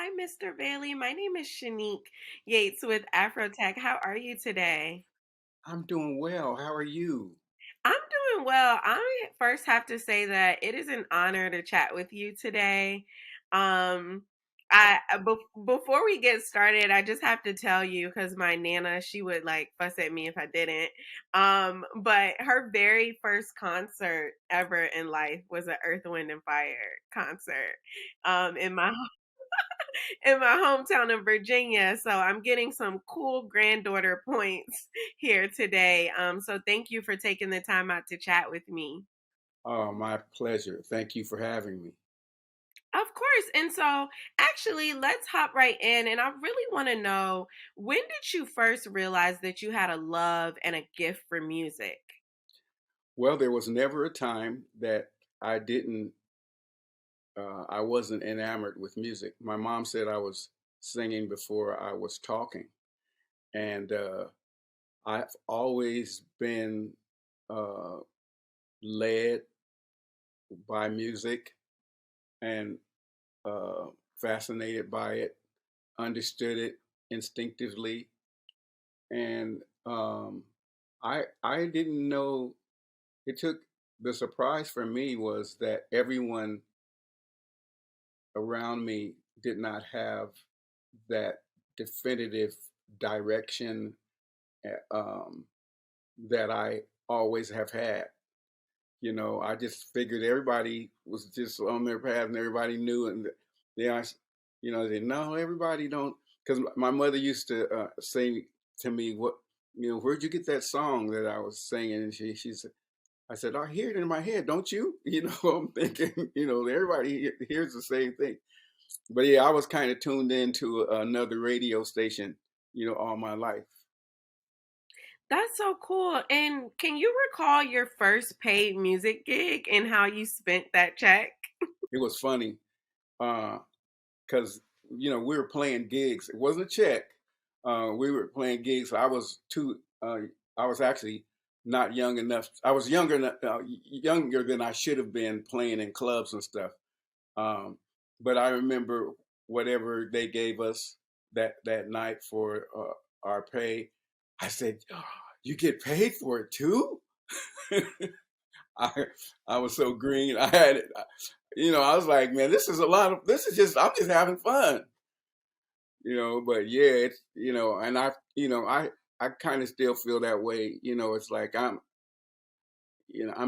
Hi, Mr. Bailey. My name is Shanique Yates with Afrotech. How are you today? I'm doing well. How are you? I'm doing well. I first have to say that it is an honor to chat with you today. Um, before we get started, I just have to tell you because my nana, she would like fuss at me if I didn't. But her very first concert ever in life was an Earth, Wind, and Fire concert. In my hometown of Virginia. So I'm getting some cool granddaughter points here today. So thank you for taking the time out to chat with me. Oh, my pleasure. Thank you for having me. Of course. And so actually, let's hop right in. And I really want to know, when did you first realize that you had a love and a gift for music? Well, there was never a time that I wasn't enamored with music. My mom said I was singing before I was talking. And I've always been uh, led by music and uh, fascinated by it, understood it instinctively. And I didn't know. It took The surprise for me was that everyone around me did not have that definitive direction that I always have had. I just figured everybody was just on their path and everybody knew, and they are, they no, everybody don't. Because my mother used to say to me, "What, where'd you get that song that I was singing?" And she said, I said, I hear it in my head, don't you? I'm thinking, everybody hears the same thing. But yeah, I was kind of tuned into another radio station, all my life. That's so cool. And can you recall your first paid music gig and how you spent that check? It was funny because, we were playing gigs. It wasn't a check. We were playing gigs. I was actually not young enough. I was younger than I should have been playing in clubs and stuff. Um, but I remember whatever they gave us that night for our pay. I said, "Oh, you get paid for it too?" I I was so green. I had it. I was like, man, this is a lot of. This is just. I'm just having fun. But yeah, it's and I kind of still feel that way. It's like I'm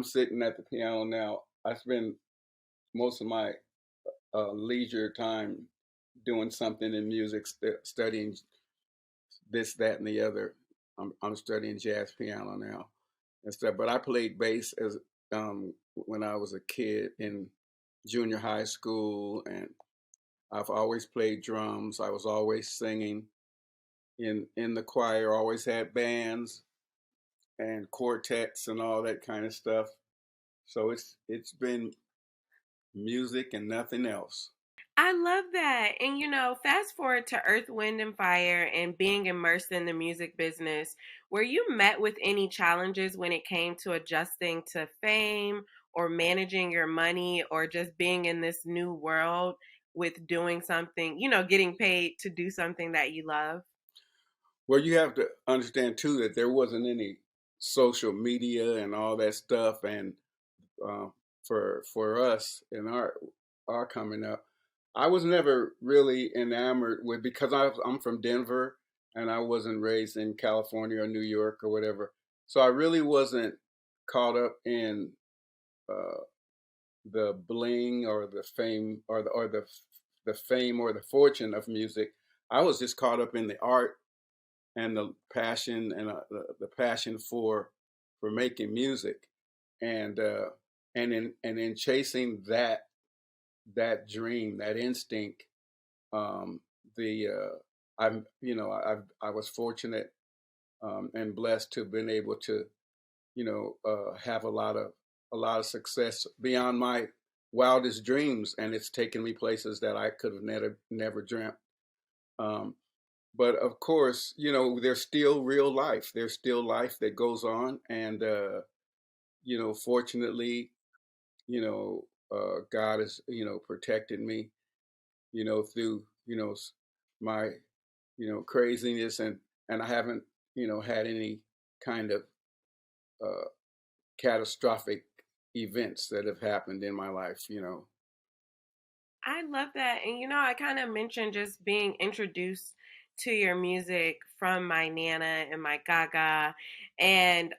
sitting at the piano now. I spend most of my leisure time doing something in music, studying this, that, and the other. I'm studying jazz piano now and stuff. But I played bass as when I was a kid in junior high school, and I've always played drums. I was always singing in the choir. Always had bands and quartets and all that kind of stuff. So it's been music and nothing else. I love that. And fast forward to Earth, Wind, and Fire and being immersed in the music business, were you met with any challenges when it came to adjusting to fame or managing your money or just being in this new world with doing something, getting paid to do something that you love? Well, you have to understand too that there wasn't any social media and all that stuff, and uh, for us in our coming up, I was never really enamored with because I'm from Denver and I wasn't raised in California or New York or whatever, so I really wasn't caught up in uh, the bling or the fame or the fame or the fortune of music. I was just caught up in the art and the passion and the passion for making music, and in chasing that dream, that instinct. Um, the I was fortunate and blessed to have been able to have a lot of success beyond my wildest dreams, and it's taken me places that I could have never dreamt. Um, but of course, there's still real life. There's still life that goes on, and fortunately, God has protected me, through you know, my, craziness, and I haven't, had any kind of uh, catastrophic events that have happened in my life. I love that. And I kind of mentioned just being introduced to your music from my Nana and my Gaga. And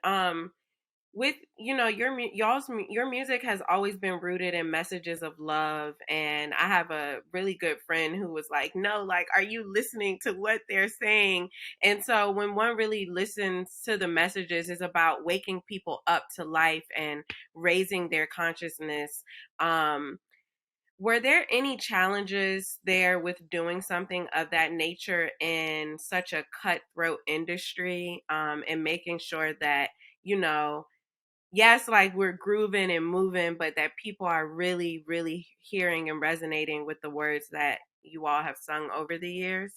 with your music has always been rooted in messages of love, and I have a really good friend who was like, no, like, are you listening to what they're saying? And so when one really listens to the messages, is about waking people up to life and raising their consciousness. Were there any challenges there with doing something of that nature in such a cutthroat industry, and making sure that, you know, yes, like we're grooving and moving, but that people are really, really hearing and resonating with the words that you all have sung over the years?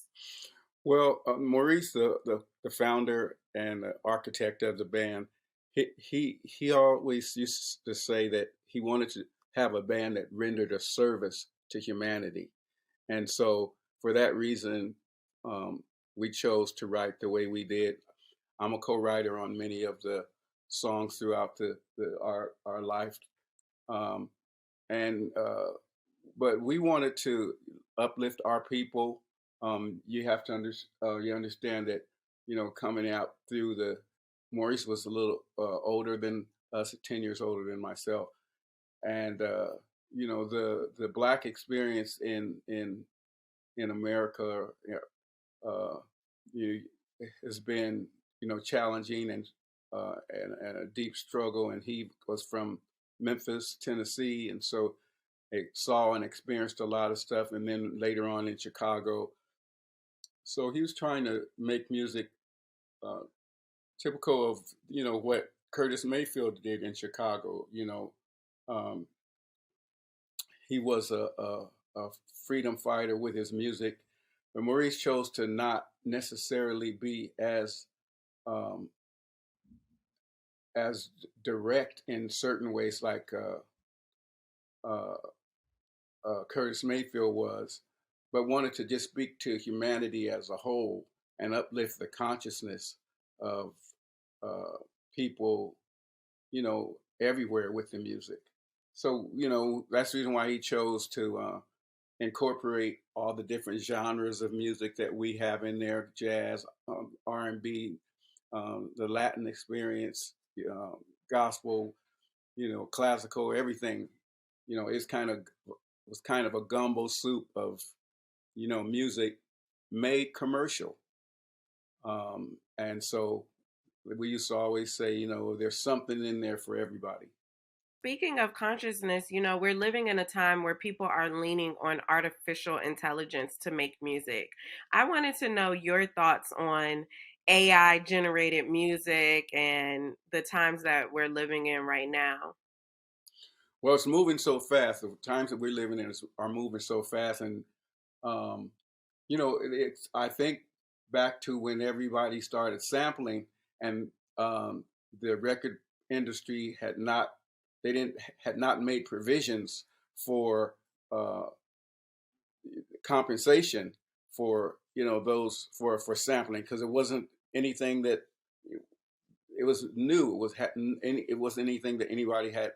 Well, Maurice, the founder and the architect of the band, he always used to say that he wanted to have a band that rendered a service to humanity, and so for that reason, um, we chose to write the way we did. I'm a co-writer on many of the songs throughout our life, um, and but we wanted to uplift our people. You have to you understand that, coming out through Maurice was a little older than us, 10 years older than myself, and the black experience in America, uh, you, has been, challenging and a deep struggle. And he was from Memphis, Tennessee, and so saw and experienced a lot of stuff. And then later on in Chicago, so he was trying to make music uh, typical of what Curtis Mayfield did in Chicago. Um, he was a freedom fighter with his music, but Maurice chose to not necessarily be um, as direct in certain ways like uh, Curtis Mayfield was, but wanted to just speak to humanity as a whole and uplift the consciousness of uh, people, everywhere with the music. So, that's the reason why he chose to incorporate all the different genres of music that we have in there: jazz, R&B, the Latin experience, gospel, classical, everything. It's kind of was kind of a gumbo soup of music made commercial. And so we used to always say, there's something in there for everybody. Speaking of consciousness, we're living in a time where people are leaning on artificial intelligence to make music. I wanted to know your thoughts on AI generated music and the times that we're living in right now. Well, it's moving so fast. The times that we're living in are moving so fast, and um, it's. I think back to when everybody started sampling, and the record industry had not made provisions for uh, compensation for those for sampling, because it wasn't anything that it was new. It wasn't anything that anybody had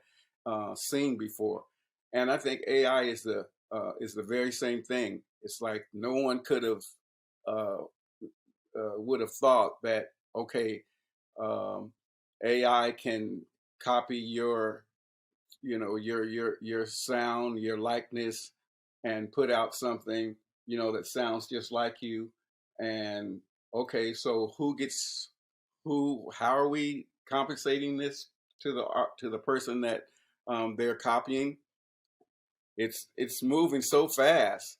seen before. And I think AI is the very same thing. It's like no one could have uh, would have thought that, okay, um, AI can copy your sound, your likeness, and put out something that sounds just like you. And okay, so who? How are we compensating this to the person that they're copying? It's moving so fast,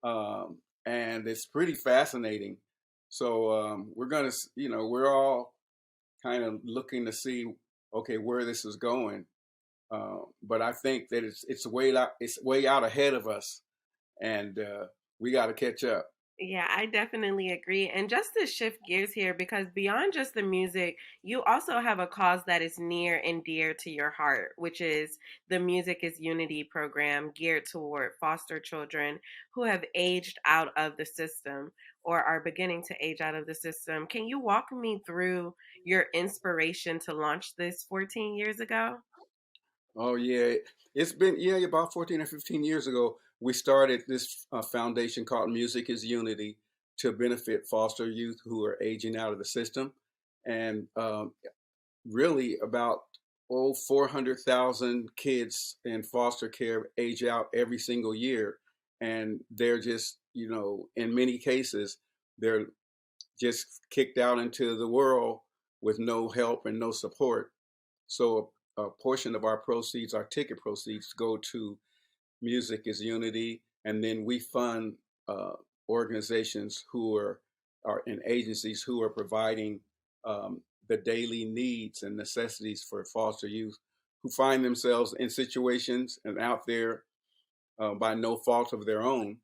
and it's pretty fascinating. So we're all kind of looking to see, okay, where this is going. But I think that it's way out ahead of us, and we got to catch up. Yeah, I definitely agree. And just to shift gears here, because beyond just the music, you also have a cause that is near and dear to your heart, which is the Music is Unity program geared toward foster children who have aged out of the system or are beginning to age out of the system. Can you walk me through your inspiration to launch this 14 years ago? Oh yeah, it's been about 14 or 15 years ago we started this foundation called Music is Unity to benefit foster youth who are aging out of the system, and really about 400,000 kids in foster care age out every single year, and they're just in many cases they're just kicked out into the world with no help and no support. So a portion of our proceeds, our ticket proceeds, go to Music is Unity, and then we fund uh, organizations who are in agencies who are providing the daily needs and necessities for foster youth who find themselves in situations and out there by no fault of their own,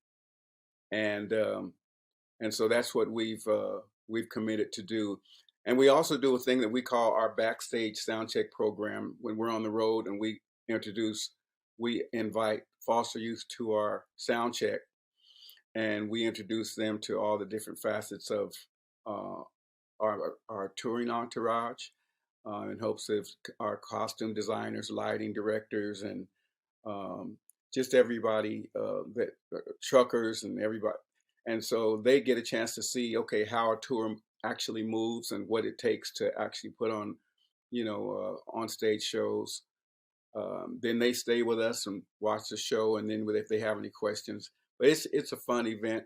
and so that's what we've committed to do. And we also do a thing that we call our backstage sound check program when we're on the road, and we invite foster youth to our sound check, and we introduce them to all the different facets of uh, our touring entourage, in hopes of our costume designers, lighting directors, and um, just everybody that truckers and everybody. And so they get a chance to see, okay, how a tour actually moves and what it takes to actually put on, on stage shows. Then they stay with us and watch the show, and then if they have any questions. But it's a fun event.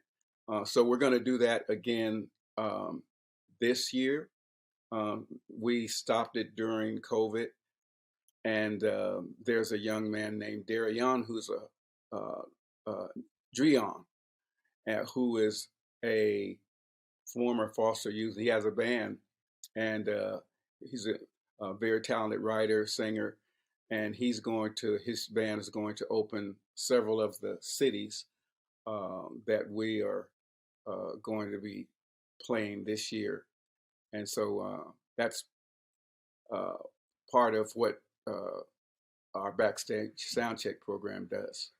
So we're going to do that again this year. We stopped it during COVID, and there's a young man named Darion who's a Drion, who is a former foster youth. He has a band, and he's a very talented writer, singer, and his band is going to open several of the cities that we are going to be playing this year, and so that's uh, part of what our backstage sound check program does.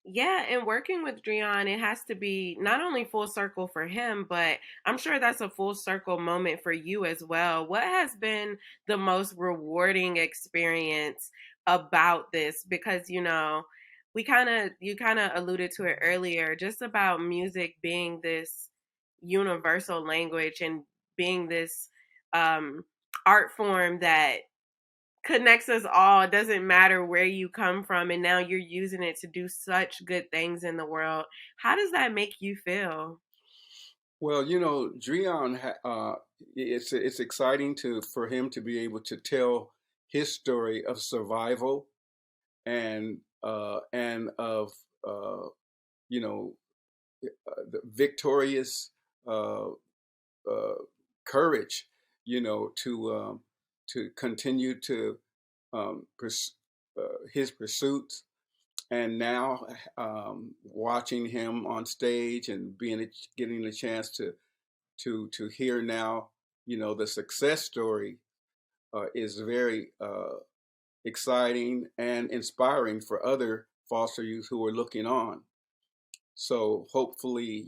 Yeah, and working with Drion, it has to be not only full circle for him, but I'm sure that's a full circle moment for you as well. What has been the most rewarding experience about this? Because, you kind of alluded to it earlier, just about music being this universal language and being this um, art form that connects us all. It doesn't matter where you come from, and now you're using it to do such good things in the world. How does that make you feel? Well, Drion, it's exciting for him to be able to tell his story of survival and of uh, you know the victorious uh, uh, courage, to continue to his pursuits, and now watching him on stage and getting a chance to hear now, the success story is very exciting and inspiring for other foster youth who are looking on. So hopefully,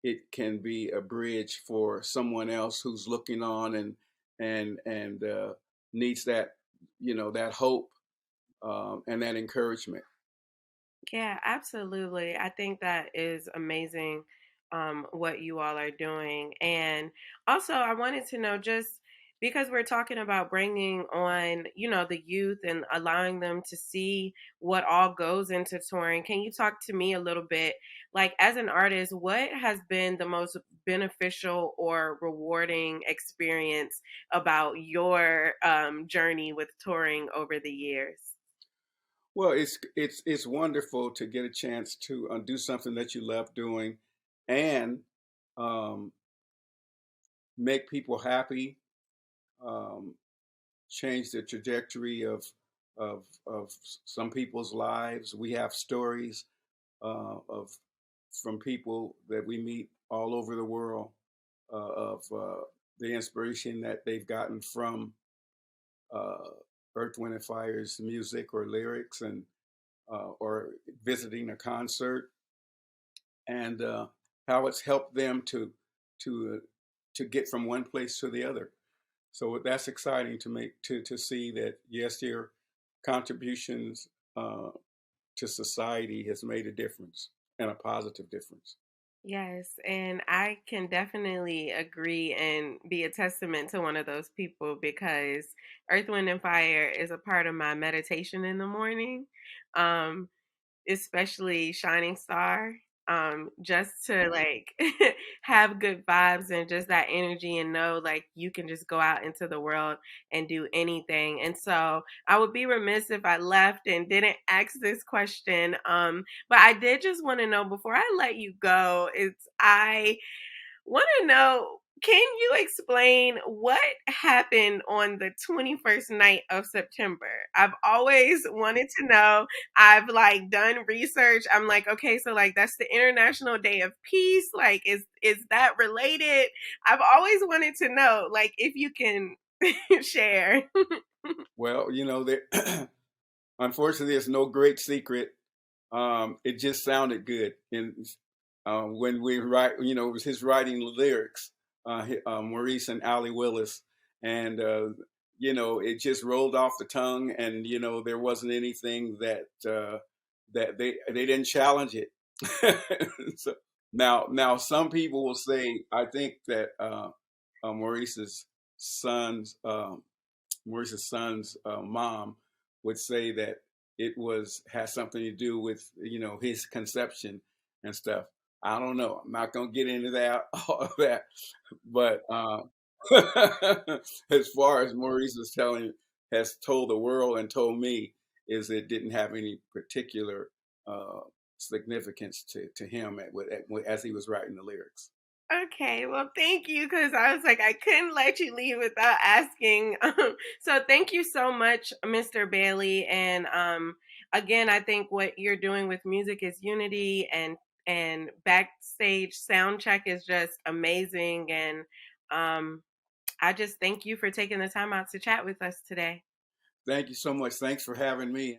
it can be a bridge for someone else who's looking on and needs that hope and that encouragement. Yeah, absolutely. I think that is amazing, what you all are doing. And also, I wanted to know, just because we're talking about bringing on, the youth and allowing them to see what all goes into touring, can you talk to me a little bit, like as an artist, what has been the most beneficial or rewarding experience about your journey with touring over the years? Well, it's wonderful to get a chance to do something that you love doing, and um, make people happy, um, change the trajectory of some people's lives. We have stories of from people that we meet all over the world of the inspiration that they've gotten from uh, Earth, Wind, and Fire's music or lyrics, and or visiting a concert, and how it's helped them to to get from one place to the other. So that's exciting to make to see that yes, your contributions to society has made a difference and a positive difference. Yes, and I can definitely agree and be a testament to one of those people because Earth, Wind, and Fire is a part of my meditation in the morning. Um, Especially Shining Star. Just to like have good vibes and just that energy and know like you can just go out into the world and do anything. And so I would be remiss if I left and didn't ask this question. But I did just want to know before I let you go, it's I want to know, can you explain what happened on the 21st night of September? I've always wanted to know. I've like done research. I'm like, okay, so like that's the International Day of Peace. Like is that related? I've always wanted to know like if you can share. Well, unfortunately, it's no great secret. It just sounded good, and when we write, it was his writing lyrics, Maurice and Allie Willis, and it just rolled off the tongue, and there wasn't anything that they didn't challenge it. So now some people will say, I think that Maurice's son's Maurice's son's mom would say that it was has something to do with his conception and stuff. I don't know. I'm not gonna get into that all of that, but as far as Maurice has told the world and told me, is it didn't have any particular uh, significance to him as he was writing the lyrics. Okay, well, thank you because I was like, I couldn't let you leave without asking. So, thank you so much, Mr. Bailey. And again, I think what you're doing with music is unity, and backstage sound check is just amazing. And um, I just thank you for taking the time out to chat with us today. Thank you so much. Thanks for having me.